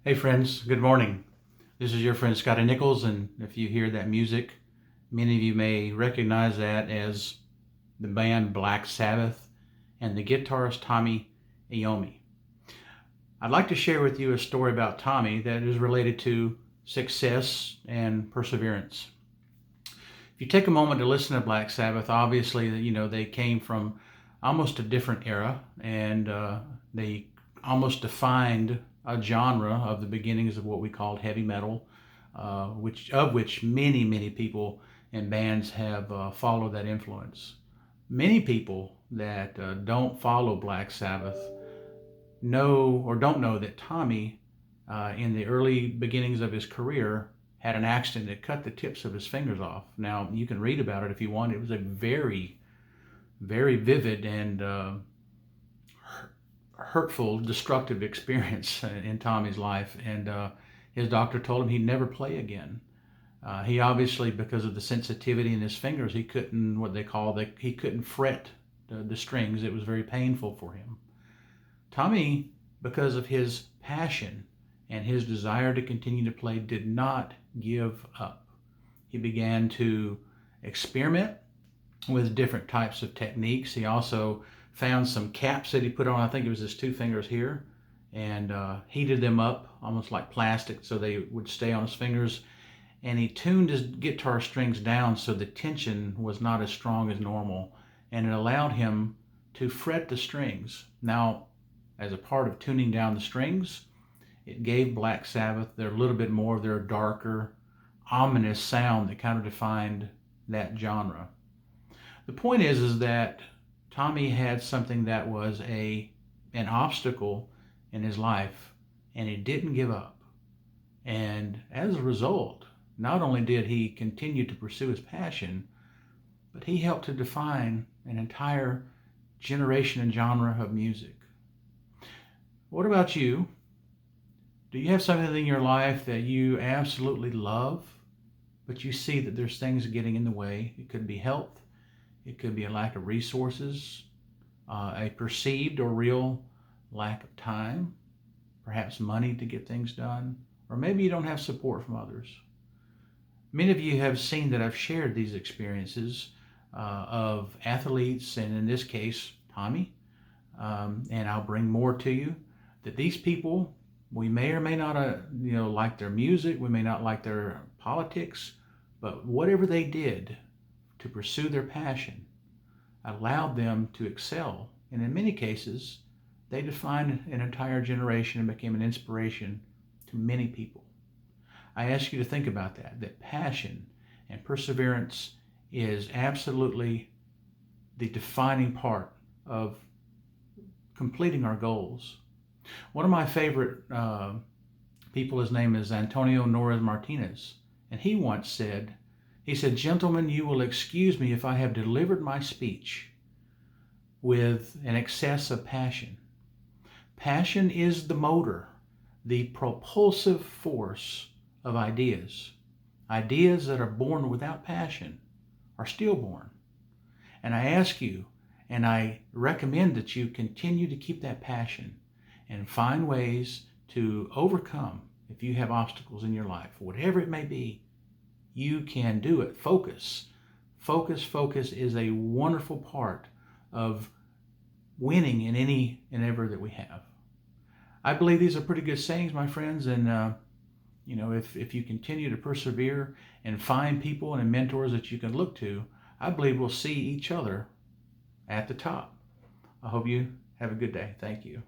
Hey friends, good morning. This is your friend Scotty Nichols, and if you hear that music, many of you may recognize that as the band Black Sabbath and the guitarist Tommy Iommi. I'd like to share with you a story about Tommy that is related to success and perseverance. If you take a moment to listen to Black Sabbath, obviously, they came from almost a different era, and they almost defined a genre of the beginnings of what we called heavy metal, which many people and bands have followed that influence. Many people that don't follow Black Sabbath know or don't know that Tommy, in the early beginnings of his career, had an accident that cut the tips of his fingers off. Now, you can read about it if you want. It was a very vivid and hurtful, destructive experience in Tommy's life. And his doctor told him he'd never play again. He obviously, because of the sensitivity in his fingers, he couldn't, he couldn't fret the strings. It was very painful for him. Tommy, because of his passion and his desire to continue to play, did not give up. He began to experiment with different types of techniques. He also found some caps that he put on, I think it was his two fingers here, and heated them up almost like plastic so they would stay on his fingers. And he tuned his guitar strings down so the tension was not as strong as normal, and it allowed him to fret the strings. Now, as a part of tuning down the strings, it gave Black Sabbath a little bit more of their darker, ominous sound that kind of defined that genre. The point is that Tommy had something that was an obstacle in his life, and he didn't give up. And as a result, not only did he continue to pursue his passion, but he helped to define an entire generation and genre of music. What about you? Do you have something in your life that you absolutely love, but you see that there's things getting in the way? It could be health. It could be a lack of resources, a perceived or real lack of time, perhaps money to get things done, or maybe you don't have support from others. Many of you have seen that I've shared these experiences of athletes, and in this case, Tommy, and I'll bring more to you, that these people, we may or may not like their music, we may not like their politics, but whatever they did to pursue their passion allowed them to excel. And in many cases, they defined an entire generation and became an inspiration to many people. I ask you to think about that passion and perseverance is absolutely the defining part of completing our goals. One of my favorite people, his name is Antonio Norris Martinez, and he once said, "Gentlemen, you will excuse me if I have delivered my speech with an excess of passion. Passion is the motor, the propulsive force of ideas. Ideas that are born without passion are stillborn. And I ask you, and I recommend that you continue to keep that passion and find ways to overcome if you have obstacles in your life, whatever it may be. You can do it. Focus. Focus is a wonderful part of winning in any endeavor that we have. I believe these are pretty good sayings, my friends, and if you continue to persevere and find people and mentors that you can look to, I believe we'll see each other at the top. I hope you have a good day. Thank you.